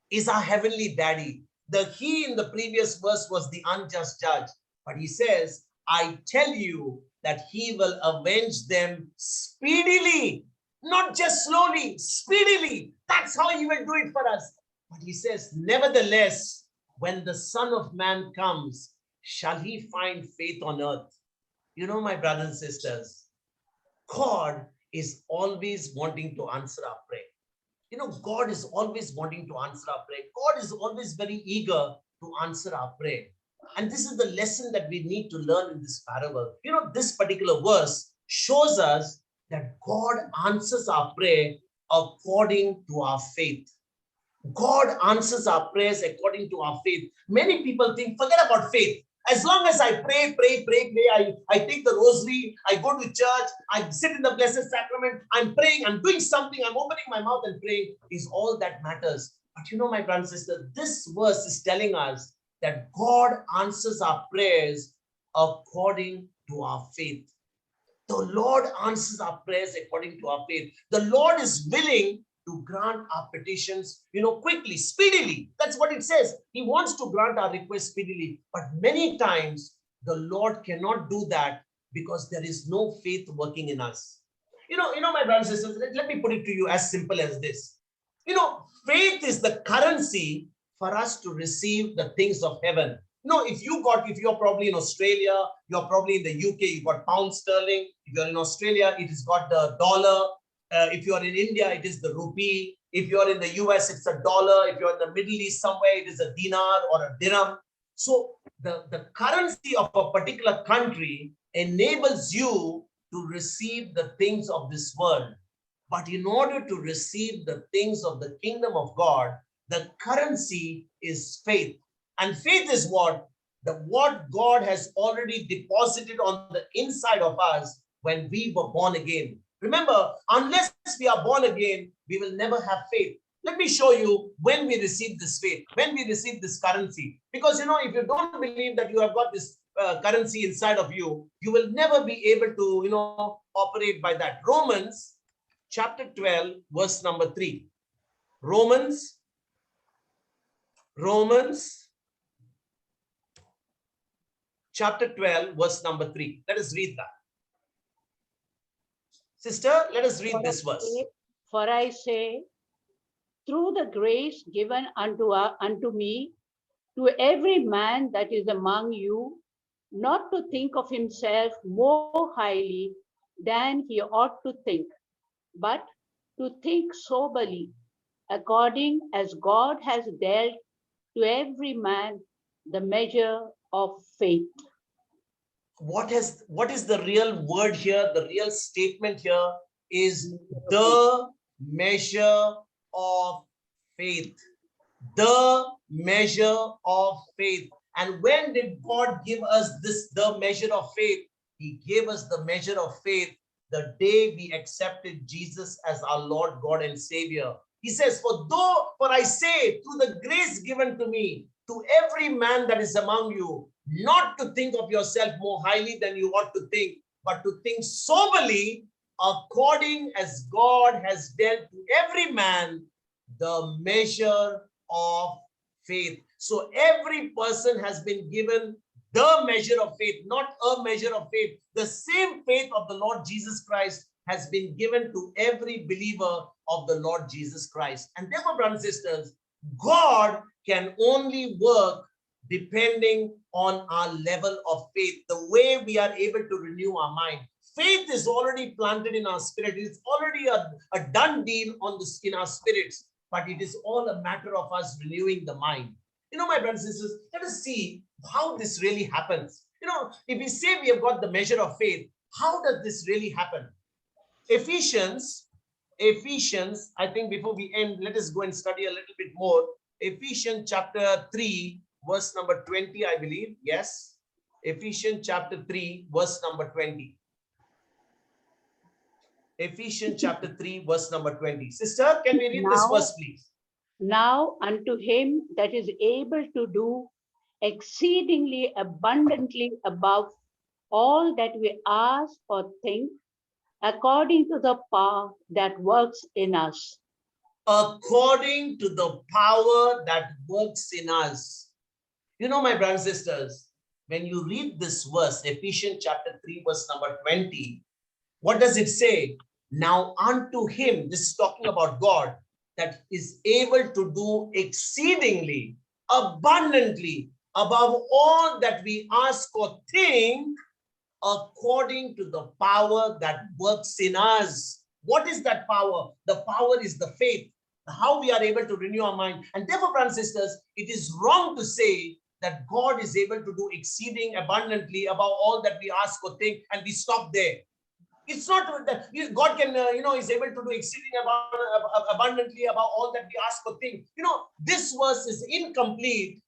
is our Heavenly Daddy. The He in the previous verse was the unjust judge, but He says, I tell you that He will avenge them speedily, not just slowly, speedily. That's how He will do it for us. But He says, nevertheless, when the Son of Man comes, shall He find faith on earth? My brothers and sisters, God is always wanting to answer our prayer. God is always wanting to answer our prayer. God is always very eager to answer our prayer. And this is the lesson that we need to learn in this parable. This particular verse shows us that God answers our prayer according to our faith. God answers our prayers according to our faith. Many people think, forget about faith. As long as I pray, I take the rosary, I go to church, I sit in the Blessed Sacrament, I'm praying, I'm doing something, I'm opening my mouth and praying, is all that matters. But my brother and sister, this verse is telling us that God answers our prayers according to our faith. The Lord answers our prayers according to our faith. The Lord is willing to grant our petitions, quickly, speedily. That's what it says. He wants to grant our request speedily. But many times, the Lord cannot do that because there is no faith working in us. My brothers and sisters, let me put it to you as simple as this. Faith is the currency for us to receive the things of heaven. If you're probably in Australia, you're probably in the UK, you've got pound sterling. If you're in Australia, it has got the dollar. If you're in India, it is the rupee. If you're in the US, it's a dollar. If you're in the Middle East somewhere, it is a dinar or a dirham. So the currency of a particular country enables you to receive the things of this world. But in order to receive the things of the kingdom of God, the currency is faith. And faith is what God has already deposited on the inside of us when we were born again. Remember, unless we are born again, we will never have faith. Let me show you when we receive this faith, when we receive this currency. Because, if you don't believe that you have got this currency inside of you, you will never be able to, operate by that. Romans chapter 12, verse number 3. Romans chapter 12, verse number 3. Let us read that. Sister, let us read this verse. For I say, through the grace given unto me, to every man that is among you, not to think of himself more highly than he ought to think, but to think soberly, according as God has dealt to every man the measure of faith. What is the real word here? The real statement here is the measure of faith. The measure of faith. And when did God give us the measure of faith? He gave us the measure of faith the day we accepted Jesus as our Lord, God, and Savior. He says, for I say, through the grace given to me, to every man that is among you, not to think of yourself more highly than you ought to think, but to think soberly, according as God has dealt to every man the measure of faith. So every person has been given the measure of faith, not a measure of faith. The same faith of the Lord Jesus Christ has been given to every believer of the Lord Jesus Christ. And therefore, brothers and sisters, God can only work depending on our level of faith, the way we are able to renew our mind. Faith is already planted in our spirit. It's already a done deal in our spirits, but it is all a matter of us renewing the mind. My brothers and sisters, let us see how this really happens. If we say we have got the measure of faith, how does this really happen? Ephesians, I think before we end, let us go and study a little bit more. Ephesians chapter 3, verse number 20, I believe. Yes. Ephesians chapter 3, verse number 20. Ephesians chapter 3, verse number 20. Sister, can we read this verse, please? Now unto him that is able to do exceedingly abundantly above all that we ask or think, according to the power that works in us. According to the power that works in us. My brothers and sisters, when you read this verse, Ephesians chapter 3, verse number 20, what does it say? Now unto him, this is talking about God, that is able to do exceedingly, abundantly, above all that we ask or think, according to the power that works in us. What is that power? The power is the faith, how we are able to renew our mind. And therefore, brothers and sisters, it is wrong to say that God is able to do exceeding abundantly above all that we ask or think, and we stop there. It's not that God can, is able to do exceeding abundantly above all that we ask or think. This verse is incomplete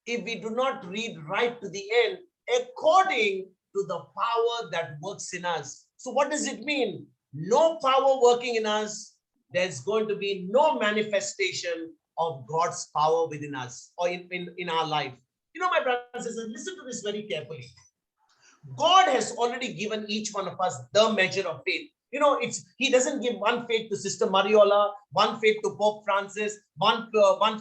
if we do not read right to the end, according to the power that works in us. So what does it mean? No power working in us, there's going to be no manifestation of God's power within us or in our life. My brothers and sisters, listen to this very carefully. God has already given each one of us the measure of faith. He doesn't give one faith to Sister Mariola, one faith to Pope Francis, one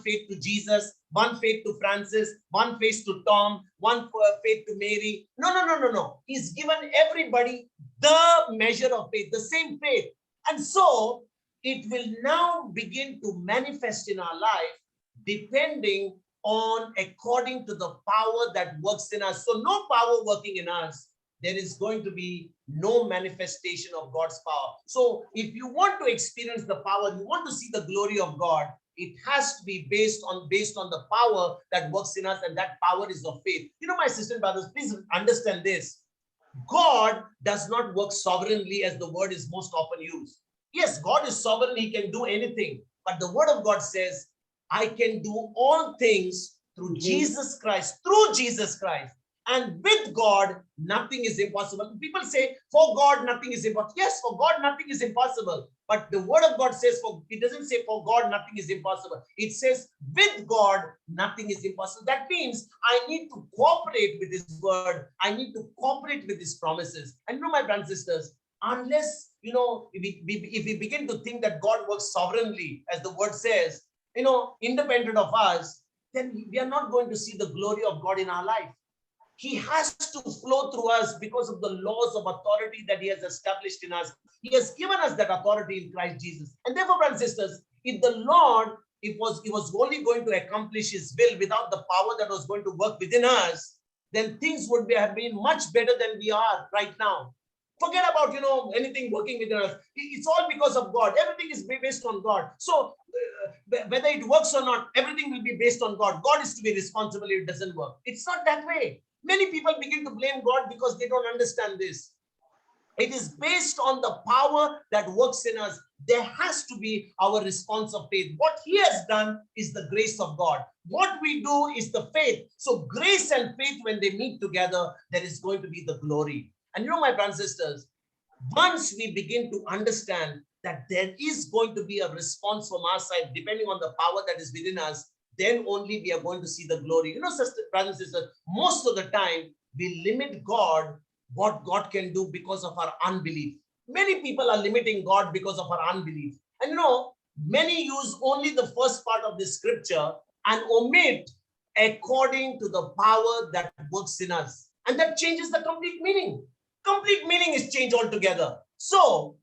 faith to Jesus, one faith to Francis, one faith to Tom, one faith to Mary. No. He's given everybody the measure of faith, the same faith. And so it will now begin to manifest in our life depending on according to the power that works in us. So no power working in us, there is going to be no manifestation of God's power. So if you want to experience the power, you want to see the glory of God, it has to be based on the power that works in us, and that power is of faith. My sisters and brothers, please understand this. God does not work sovereignly as the word is most often used. Yes, God is sovereign, he can do anything. But the word of God says, I can do all things through Jesus Christ, And with God, nothing is impossible. People say, for God, nothing is impossible. Yes, for God, nothing is impossible. But the word of God says, it doesn't say for God, nothing is impossible. It says, with God, nothing is impossible. That means I need to cooperate with his word. I need to cooperate with his promises. And my brothers and sisters, unless, if we begin to think that God works sovereignly, as the word says, independent of us, then we are not going to see the glory of God in our life. He has to flow through us because of the laws of authority that he has established in us. He has given us that authority in Christ Jesus. And therefore, brothers and sisters, if the Lord, he was only going to accomplish his will without the power that was going to work within us, then things would have been much better than we are right now. Forget about, anything working within us. It's all because of God. Everything is based on God. So whether it works or not, everything will be based on God. God is to be responsible if it doesn't work. It's not that way. Many people begin to blame God because they don't understand this. It is based on the power that works in us. There has to be our response of faith. What he has done is the grace of God. What we do is the faith. So grace and faith, when they meet together, there is going to be the glory. And you know, my brothers and sisters, once we begin to understand that there is going to be a response from our side, depending on the power that is within us, then only we are going to see the glory. You know, sister, brothers and sisters, most of the time we limit God, what God can do, because of our unbelief. Many people are limiting God because of our unbelief. And you know, many use only the first part of the scripture and omit according to the power that works in us. And that changes the complete meaning. Complete meaning is changed altogether. So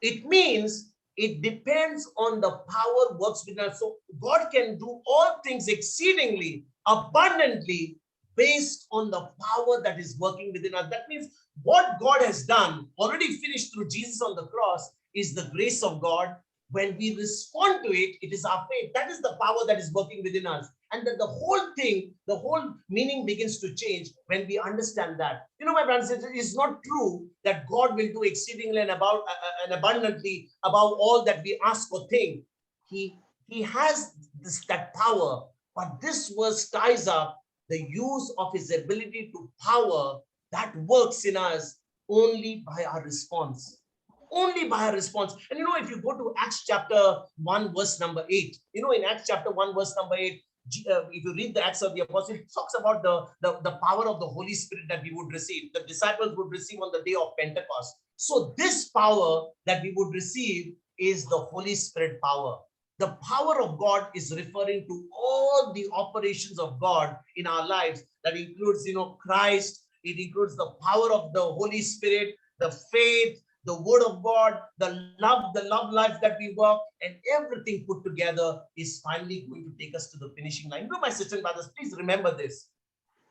it means it depends on the power works within us. So God can do all things exceedingly, abundantly, based on the power that is working within us. That means what God has done, already finished through Jesus on the cross, is the grace of God. When we respond to it, it is our faith. That is the power that is working within us. And that the whole thing, the whole meaning begins to change when we understand that. You know, my brothers and sisters, it's not true that God will do exceedingly and abundantly above all that we ask or think. He has that power, but this verse ties up the use of his ability to power that works in us only by our response. Only by our response. And you know, if you go to Acts chapter 1, verse number 8, you know, in Acts chapter 1, verse number 8, if you read the Acts of the Apostles, it talks about the power of the Holy Spirit that we would receive, the disciples would receive on the day of Pentecost. So this power that we would receive is the Holy Spirit power. The power of God is referring to all the operations of God in our lives. That includes, you know, Christ. It includes the power of the Holy Spirit, the faith, the word of God, the love life that we work, and everything put together is finally going to take us to the finishing line. You know, my sisters and brothers, please remember this.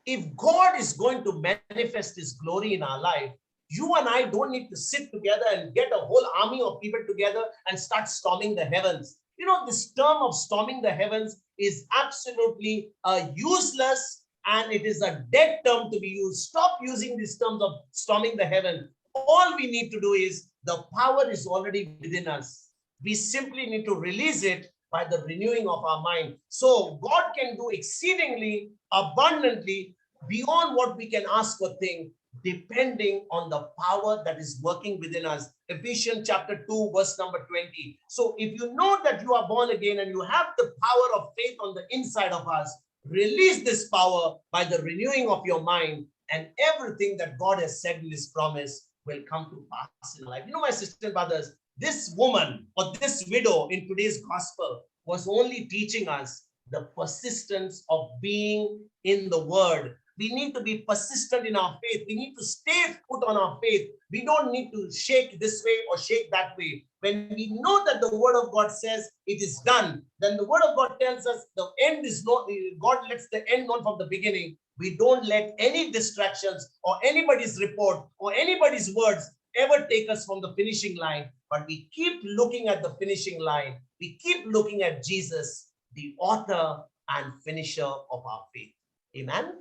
If God is going to manifest his glory in our life, you and I don't need to sit together and get a whole army of people together and start storming the heavens. You know, this term of storming the heavens is absolutely useless, and it is a dead term to be used. Stop using these terms of storming the heaven. All we need to do is, the power is already within us. We simply need to release it by the renewing of our mind. So God can do exceedingly abundantly beyond what we can ask or think, depending on the power that is working within us. Ephesians chapter 2, verse number 20. So if you know that you are born again and you have the power of faith on the inside of us, release this power by the renewing of your mind, and everything that God has said in his promise will come to pass in life. You know, my sisters and brothers, this woman or this widow in today's gospel was only teaching us the persistence of being in the word. We need to be persistent in our faith. We need to stay put on our faith. We don't need to shake this way or shake that way. When we know that the word of God says it is done, then the word of God tells us the end is not, God lets the end known from the beginning. We don't let any distractions or anybody's report or anybody's words ever take us from the finishing line, but we keep looking at the finishing line. We keep looking at Jesus, the author and finisher of our faith. Amen.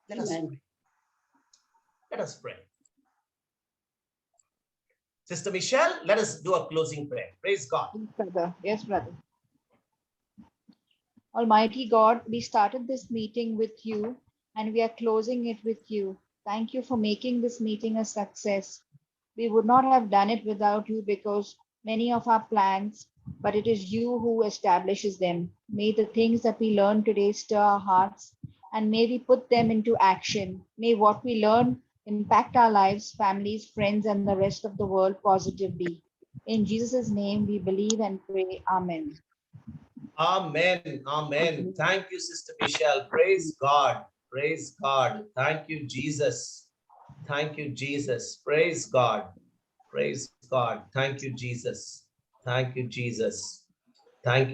Let us pray. Let us pray. Sister Michelle, let us do a closing prayer. Praise God. Yes, brother. Yes, brother. Almighty God, we started this meeting with you and we are closing it with you. Thank you for making this meeting a success. We would not have done it without you because many of our plans, but it is you who establishes them. May the things that we learn today stir our hearts, and may we put them into action. May what we learn impact our lives, families, friends, and the rest of the world positively. In Jesus' name we believe and pray. Amen. Amen. Amen. Thank you, Sister Michelle. Praise God. Praise God. Thank you, Jesus. Thank you, Jesus. Praise God. Praise God. Thank you, Jesus. Thank you, Jesus. Thank you.